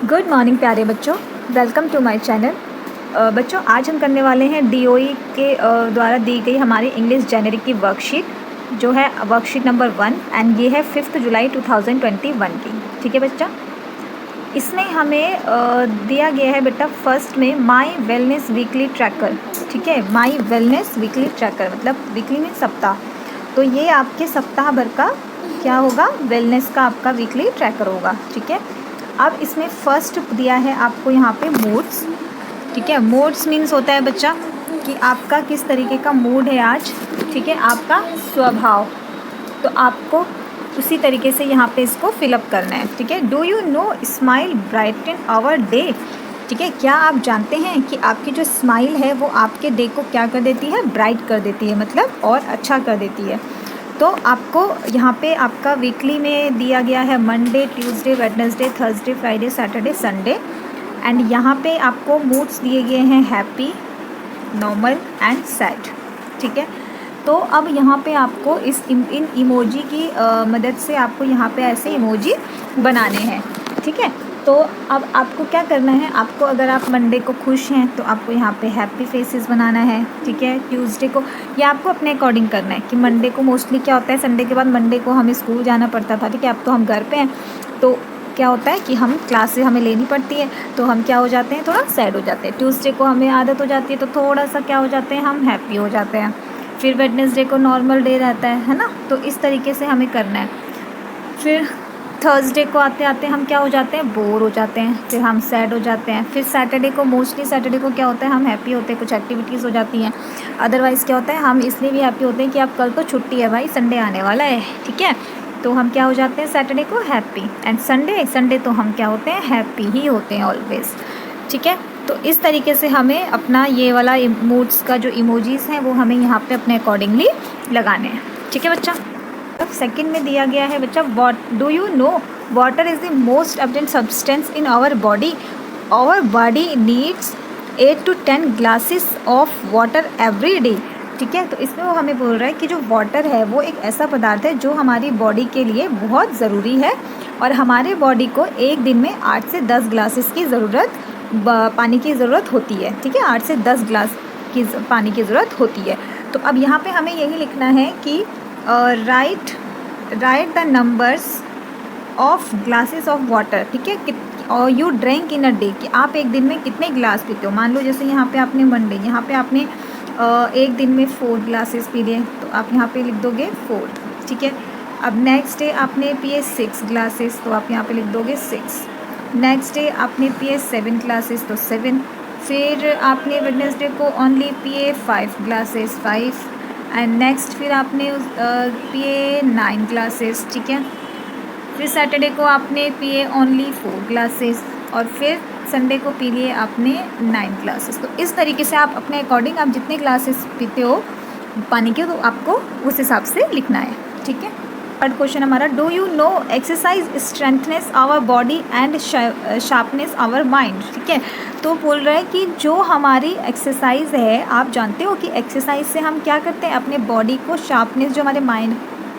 Good morning प्यारे बच्चों, welcome to my channel. बच्चों, आज हम करने वाले हैं डीओई के द्वारा दी गई हमारी इंग्लिश जेनरिक की वर्कशीट, जो है वर्कशीट नंबर 1 एंड ये है 5 जुलाई 2021 की। ठीक है बच्चा, इसमें हमें दिया गया है बेटा फर्स्ट में माई वेलनेस वीकली ट्रैकर। ठीक है, माई वेलनेस वीकली ट्रैकर मतलब वीकली में सप्ताह, तो ये आपके सप्ताह भर का क्या होगा, वेलनेस का आपका वीकली ट्रैकर होगा। ठीक है, अब इसमें फर्स्ट दिया है आपको यहाँ पे मूड्स। ठीक है, मूड्स मीन्स होता है बच्चा कि आपका किस तरीके का मूड है आज। ठीक है, आपका स्वभाव, तो आपको उसी तरीके से यहाँ पे इसको फिलअप करना है। ठीक है, do you know smile brighten our day. ठीक है, क्या आप जानते हैं कि आपकी जो स्माइल है वो आपके डे को क्या कर देती है, ब्राइट कर देती है, मतलब और अच्छा कर देती है। तो आपको यहाँ पे आपका वीकली में दिया गया है Monday, Tuesday, Wednesday, Thursday, Friday, Saturday, Sunday and यहाँ पे आपको मूड्स दिए गए हैं हैप्पी, नॉर्मल एंड सैड। ठीक है, तो अब यहाँ पे आपको इन इमोजी की मदद से आपको यहाँ पे ऐसे इमोजी बनाने हैं। ठीक है, तो अब आपको क्या करना है, आपको अगर आप मंडे को खुश हैं तो आपको यहाँ पे हैप्पी फेसेस बनाना है। ठीक है, ट्यूसडे को या आपको अपने अकॉर्डिंग करना है कि मंडे को मोस्टली क्या होता है, संडे के बाद मंडे को हमें स्कूल जाना पड़ता था। ठीक है, अब तो हम घर पे हैं, तो क्या होता है कि हम क्लासेस हमें लेनी पड़ती है, तो हम क्या हो जाते हैं, थोड़ा सैड हो जाते हैं। ट्यूसडे को हमें आदत हो जाती है तो थोड़ा सा क्या हो जाते हैं, हम हैप्पी हो जाते हैं। फिर वेडनेसडे को नॉर्मल डे रहता है ना, तो इस तरीके से हमें करना है। फिर थर्सडे को आते आते हम क्या हो जाते हैं, बोर हो जाते हैं, फिर हम सैड हो जाते हैं। फिर सैटरडे को, मोस्टली सैटरडे को क्या होता है, हम हैप्पी होते हैं, कुछ एक्टिविटीज़ हो जाती हैं। अदरवाइज़ क्या होता है, हम इसलिए भी हैप्पी होते हैं कि अब कल तो छुट्टी है भाई, संडे आने वाला है। ठीक है, तो हम क्या हो जाते हैं, सैटरडे को हैप्पी एंड संडे तो हम क्या होते हैं, हैप्पी ही होते हैं ऑलवेज। ठीक है, तो इस तरीके से हमें अपना ये वाला मूड्स का जो इमोजीज़ हैं वो हमें यहाँ पे अपने अकॉर्डिंगली लगाने हैं। ठीक है बच्चा, अब सेकंड में दिया गया है बच्चा, do you know water is the most abundant substance in our body needs 8 to 10 glasses of water every day. ठीक है, तो इसमें वो हमें बोल रहा है कि जो वाटर है वो एक ऐसा पदार्थ है जो हमारी बॉडी के लिए बहुत ज़रूरी है और हमारे बॉडी को एक दिन में 8 से 10 ग्लासेस की ज़रूरत, पानी की ज़रूरत होती है। ठीक है, 8 से 10 ग्लास की पानी की ज़रूरत होती है। तो अब यहाँ पे हमें यही लिखना है कि right the numbers of glasses of water. ठीक है, और you drink in a day, कि आप एक दिन में कितने गिलास पीते हो। मान लो जैसे यहाँ पे आपने मंडे, यहाँ पे आपने एक दिन में 4 ग्लासेस पी लिए, तो आप यहाँ पे लिख दोगे 4। ठीक है, अब नेक्स्ट डे आपने पिए 6 ग्लासेस, तो आप यहाँ पे लिख दोगे 6। नेक्स्ट डे आपने पिए 7 ग्लासेस, तो 7। फिर आपने वेडनेसडे को ओनली पिए 5 ग्लासेस, 5 एंड नेक्स्ट फिर आपने पिए 9 ग्लासेस। ठीक है, फिर सैटरडे को आपने पिए ओनली 4 ग्लासेस और फिर संडे को पी लिए आपने 9 ग्लासेस। तो इस तरीके से आप अपने अकॉर्डिंग आप जितने ग्लासेस पीते हो पानी के, तो आपको उस हिसाब से लिखना है। ठीक है, थर्ड क्वेश्चन हमारा, do you know exercise strengthens our body and sharpness our mind. ठीक है, तो बोल रहा है कि जो हमारी एक्सरसाइज है, आप जानते हो कि एक्सरसाइज से हम क्या करते हैं, अपने बॉडी को शार्पनेस, जो हमारे माइंड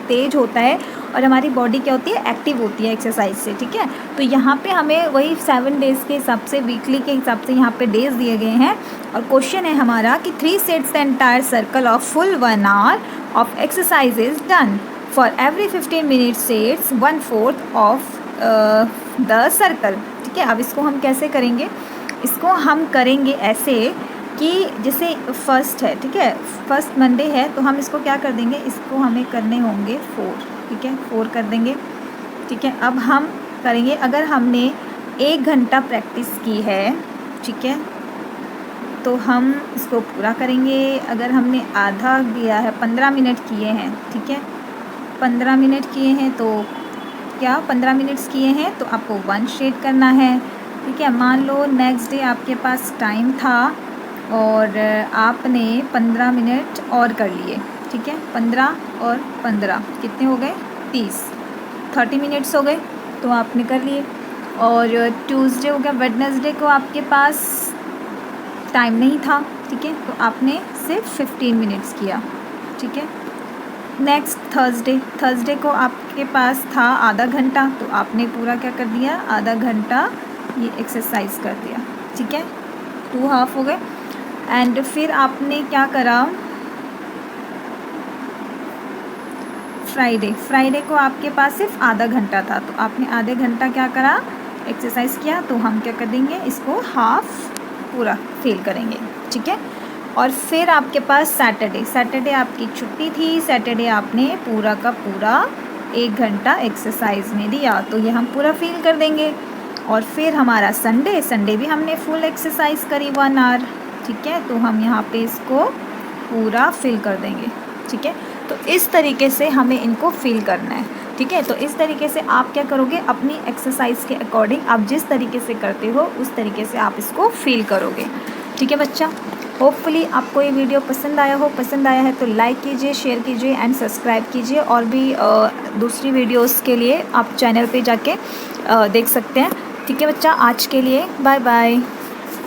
तेज होता है और हमारी बॉडी क्या होती है, एक्टिव होती है एक्सरसाइज से। ठीक है, तो यहाँ पे हमें वही 7 डेज़ के हिसाब से, वीकली के हिसाब से यहाँ पे डेज दिए गए हैं और क्वेश्चन है हमारा कि 3 sets the entire circle of full 1 hour of exercise is done for every 15 minute sets 1/4 of the circle. ठीक है, अब इसको हम कैसे करेंगे, इसको हम करेंगे ऐसे कि जैसे फर्स्ट है, ठीक है, फर्स्ट मंडे है, तो हम इसको क्या कर देंगे, इसको हमें करने होंगे 4। ठीक है, 4 कर देंगे। ठीक है, अब हम करेंगे, अगर हमने 1 घंटा प्रैक्टिस की है, ठीक है, तो हम इसको पूरा करेंगे। अगर हमने आधा दिया है, 15 मिनट किए हैं, ठीक है, 15 मिनट किए हैं, तो क्या 15 मिनट्स किए हैं तो आपको 1 शेड करना है। ठीक है, मान लो नेक्स्ट डे आपके पास टाइम था और आपने 15 मिनट और कर लिए। ठीक है, 15 और 15 कितने हो गए, 30 मिनट्स हो गए, तो आपने कर लिए। और ट्यूसडे हो गया, वेडनेसडे को आपके पास टाइम नहीं था, ठीक है, तो आपने सिर्फ 15 मिनट्स किया। ठीक है, नेक्स्ट थर्सडे को आपके पास था आधा घंटा, तो आपने पूरा क्या कर दिया, आधा घंटा ये एक्सरसाइज कर दिया, ठीक है, 2 हाफ हो गए। एंड फिर आपने क्या करा, फ्राइडे को आपके पास सिर्फ आधा घंटा था, तो आपने आधे घंटा क्या करा, एक्सरसाइज किया। तो हम क्या कर देंगे, इसको हाफ पूरा फिल करेंगे, ठीक है। और फिर आपके पास सैटरडे आपकी छुट्टी थी, सैटरडे आपने पूरा का पूरा 1 घंटा एक्सरसाइज में दिया, तो ये हम पूरा फिल कर देंगे। और फिर हमारा संडे भी हमने फुल एक्सरसाइज करी 1 आवर, ठीक है, तो हम यहाँ पे इसको पूरा फिल कर देंगे, ठीक है। तो इस तरीके से हमें इनको फिल करना है, ठीक है। तो इस तरीके से आप क्या करोगे, अपनी एक्सरसाइज के अकॉर्डिंग आप जिस तरीके से करते हो उस तरीके से आप इसको फिल करोगे, ठीक है बच्चा। होपफुली आपको ये वीडियो पसंद आया है तो लाइक कीजिए, शेयर कीजिए एंड सब्सक्राइब कीजिए। और भी दूसरी वीडियोस के लिए आप चैनल पे जाके देख सकते हैं, ठीक है बच्चा। आज के लिए बाय बाय।